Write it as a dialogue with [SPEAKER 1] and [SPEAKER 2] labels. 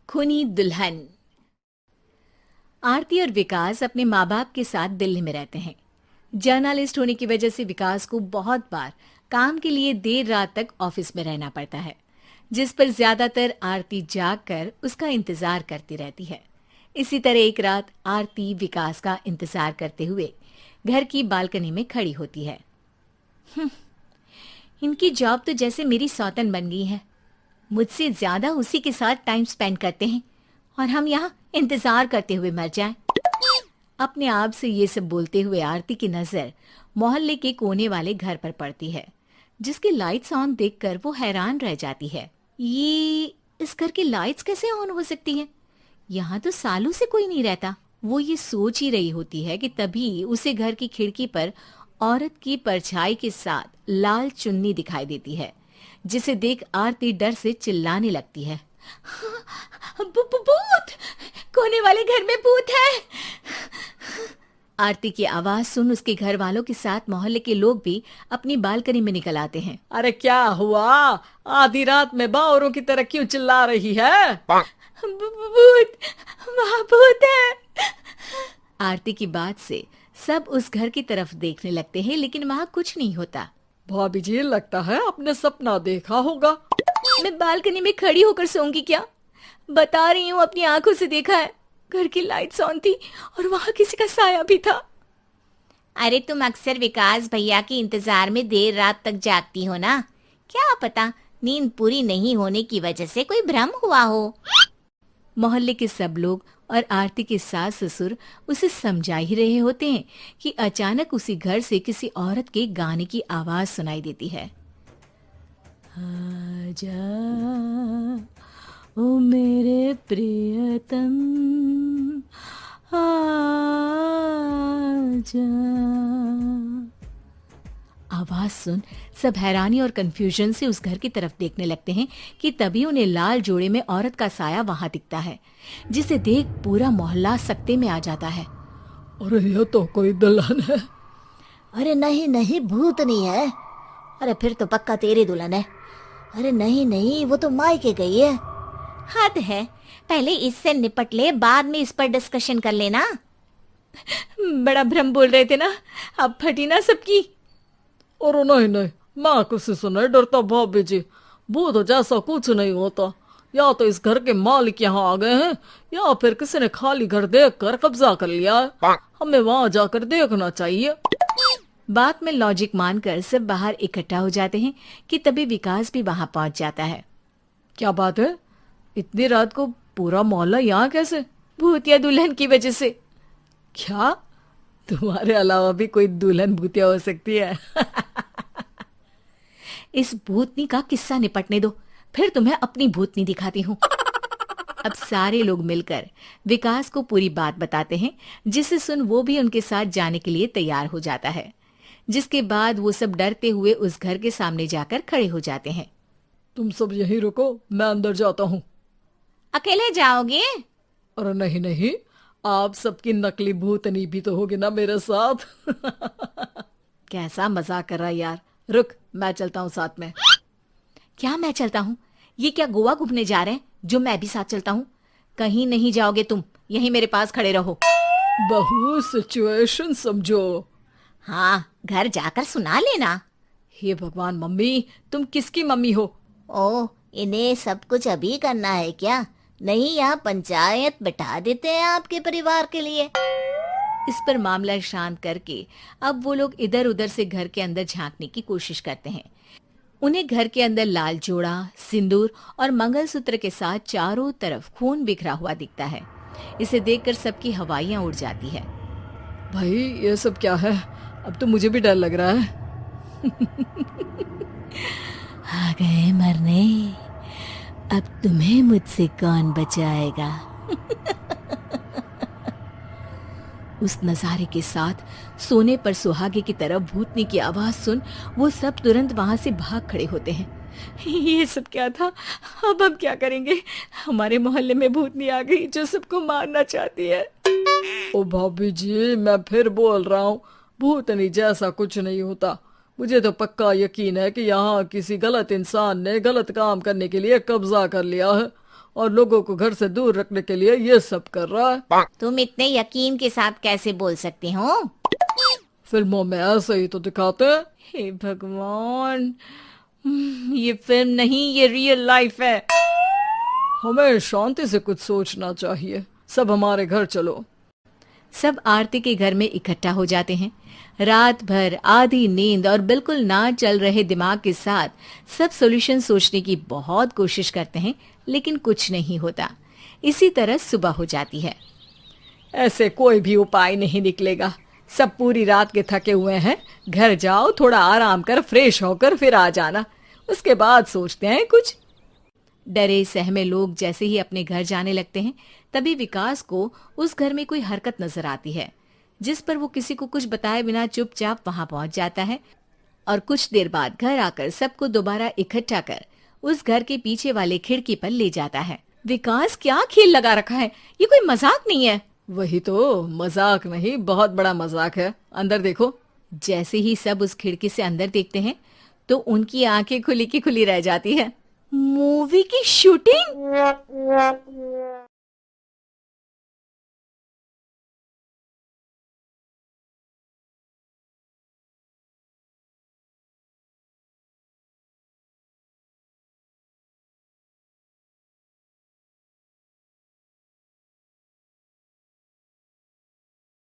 [SPEAKER 1] खूनी दुल्हन। आरती और विकास अपने माँ बाप के साथ दिल्ली में रहते हैं। जर्नलिस्ट होने की वजह से विकास को बहुत बार काम के लिए देर रात तक ऑफिस में रहना पड़ता है, जिस पर ज्यादातर आरती जाग कर उसका इंतजार करती रहती है। इसी तरह एक रात आरती विकास का इंतजार करते हुए घर की बालकनी में खड़ी होती है। इनकी जॉब तो जैसे मेरी सौतन बन गई है। मुझसे ज्यादा उसी के साथ टाइम स्पेंड करते हैं और हम यहाँ इंतजार करते हुए मर जाएं। अपने आप से ये सब बोलते हुए आरती की नजर मोहल्ले के कोने वाले घर पर पड़ती है, जिसकी लाइट्स ऑन देखकर वो हैरान रह जाती है। ये इस घर की लाइट्स कैसे ऑन हो सकती हैं? यहाँ तो सालों से कोई नहीं रहता। वो ये सोच ही रही होती है कि तभी उसे घर की खिड़की पर औरत की परछाई के साथ लाल चुन्नी दिखाई देती है, जिसे देख आरती डर से चिल्लाने लगती है। भूत! कोने वाले घर में भूत है! आरती की आवाज सुन उसके घर वालों के साथ मोहल्ले के लोग भी अपनी बालकनी में निकल आते हैं।
[SPEAKER 2] अरे क्या हुआ? आधी रात में बावरों की तरह क्यों चिल्ला रही है?
[SPEAKER 1] भूत! वहाँ भूत है! आरती की बात से सब उस घर की तरफ देखने लगते हैं, लेकिन वहाँ कुछ नहीं होता।
[SPEAKER 2] भाभी जी, लगता है आपने सपना देखा होगा।
[SPEAKER 1] मैं बालकनी में खड़ी होकर सोऊंगी क्या? बता रही हूँ, अपनी आंखों से देखा है। घर की लाइट्स ऑन थी और वहाँ किसी का साया भी था। अरे तुम अक्सर विकास भैया के इंतजार में देर रात तक जागती हो ना? क्या पता नींद पूरी नहीं होने की वजह से कोई भ्रम हुआ हो। मोहल्ले के सब लोग और आरती के सास ससुर उसे समझा ही रहे होते हैं कि अचानक उसी घर से किसी औरत के गाने की आवाज सुनाई देती है। आजा ओ मेरे प्रियतम, आजा। आवाज सुन सब हैरानी और कंफ्यूजन से उस घर की तरफ देखने लगते हैं कि तभी उन्हें लाल जोड़े में औरत का साया वहां दिखता है, जिसे देख पूरा मोहल्ला सकते में आ जाता है।
[SPEAKER 2] अरे ये तो कोई दुल्हन है।
[SPEAKER 3] अरे नहीं नहीं, भूत नहीं है। अरे फिर तो पक्का तेरी दुल्हन है। अरे नहीं नहीं, वो तो मायके गई है।
[SPEAKER 1] हद है, पहले इससे निपट ले, बाद में इस पर डिस्कशन कर लेना। बड़ा भ्रम बोल रहे थे ना, अब फटी ना सबकी।
[SPEAKER 2] और नहीं नहीं, मैं किसी से नहीं डरता भाभी जी। भूत जैसा कुछ नहीं होता। या तो इस घर के मालिक यहाँ आ गए हैं, या फिर किसी ने खाली घर देख कर कब्जा कर लिया है। हमें वहां जाकर देखना चाहिए।
[SPEAKER 1] बात में लॉजिक मानकर सब बाहर इकट्ठा हो जाते हैं कि तभी विकास भी वहां पहुंच जाता है।
[SPEAKER 2] क्या बात है? इतनी रात को पूरा मोहल्ला यहाँ कैसे?
[SPEAKER 1] भूतिया दुल्हन की वजह से।
[SPEAKER 2] क्या तुम्हारे अलावा भी कोई दुल्हन भूतिया हो सकती है?
[SPEAKER 1] इस भूतनी का किस्सा निपटने दो, फिर तुम्हें अपनी भूतनी दिखाती हूँ। अब सारे लोग मिलकर विकास को पूरी बात बताते हैं, जिसे सुन वो भी उनके साथ जाने के लिए तैयार हो जाता है। जिसके बाद वो सब डरते हुए उस घर के सामने जाकर खड़े हो जाते हैं।
[SPEAKER 2] तुम सब यहीं रुको, मैं अंदर जाता हूँ।
[SPEAKER 1] अकेले जाओगे?
[SPEAKER 2] अरे नहीं नहीं, आप सबकी नकली भूतनी भी तो होगी ना मेरे साथ।
[SPEAKER 1] कैसा मजाक कर रहा है यार। रुक, मैं चलता हूँ साथ में। क्या मैं चलता हूँ? ये क्या गोवा घूमने जा रहे हैं जो मैं भी साथ चलता हूँ? कहीं नहीं जाओगे तुम, यहीं मेरे पास खड़े रहो।
[SPEAKER 2] बहू, सिचुएशन समझो।
[SPEAKER 3] हाँ, घर जाकर सुना लेना।
[SPEAKER 2] हे भगवान, मम्मी तुम किसकी मम्मी हो?
[SPEAKER 3] ओ, इन्हें सब कुछ अभी करना है क्या? नहीं, यहाँ पंचायत बिठा देते हैं आपके परिवार के लिए।
[SPEAKER 1] इस पर मामला शांत करके अब वो लोग इधर उधर से घर के अंदर झांकने की कोशिश करते हैं। उन्हें घर के अंदर लाल जोड़ा, सिंदूर और मंगलसूत्र के साथ चारों तरफ खून बिखरा हुआ दिखता है। इसे देखकर सबकी हवाइयां उड़ जाती है।
[SPEAKER 2] भाई ये सब क्या है? अब तो मुझे भी डर लग रहा है।
[SPEAKER 1] आ गए मरने, अब तुम्हें मुझसे कौन बचाएगा? उस नजारे के साथ सोने पर सुहागे की तरफ भूतनी की आवाज सुन वो सब तुरंत वहां से भाग खड़े होते हैं। ये सब क्या था? अब हम क्या करेंगे? हमारे मोहल्ले में भूतनी आ गई जो सबको मारना चाहती है।
[SPEAKER 2] ओ भाभी जी, मैं फिर बोल रहा हूँ, भूतनी जैसा कुछ नहीं होता। मुझे तो पक्का यकीन है कि यहाँ किसी गलत इंसान ने गलत काम करने के लिए कब्जा कर लिया है और लोगों को घर से दूर रखने के लिए ये सब कर रहा है।
[SPEAKER 1] तुम इतने यकीन के साथ कैसे बोल सकते हो?
[SPEAKER 2] फिल्मों में ऐसे ही तो दिखाते हैं।
[SPEAKER 1] हे भगवान, ये फिल्म नहीं, ये रियल लाइफ है।
[SPEAKER 2] हमें शांति से कुछ सोचना चाहिए। सब हमारे घर चलो।
[SPEAKER 1] सब आरती के घर में इकट्ठा हो जाते हैं। रात भर आधी नींद और बिल्कुल ना चल रहे दिमाग के साथ सब सॉल्यूशन सोचने की बहुत कोशिश करते हैं, लेकिन कुछ नहीं होता। इसी तरह सुबह हो जाती है।
[SPEAKER 2] ऐसे कोई भी उपाय नहीं निकलेगा। सब पूरी रात के थके हुए हैं। घर जाओ, थोड़ा आराम कर, फ्रेश होकर फिर आ जाना। उसके बाद सोचते हैं कुछ।
[SPEAKER 1] डरे सहमे लोग जैसे ही अपने घर जाने लगते हैं, तभी विकास को उस घर में कोई हरकत नजर आती है, जिस पर वो किसी को कुछ बताए बिना चुपचाप वहां पहुंच जाता है और कुछ देर बाद घर आकर सबको दोबारा इकट्ठा कर उस घर के पीछे वाले खिड़की पर ले जाता है। विकास, क्या खेल लगा रखा है? ये कोई मजाक नहीं है।
[SPEAKER 2] वही तो, मजाक नहीं, बहुत बड़ा मजाक है। अंदर देखो।
[SPEAKER 1] जैसे ही सब उस खिड़की से अंदर देखते हैं तो उनकी आंखें खुली की खुली रह जाती है। मूवी की शूटिंग?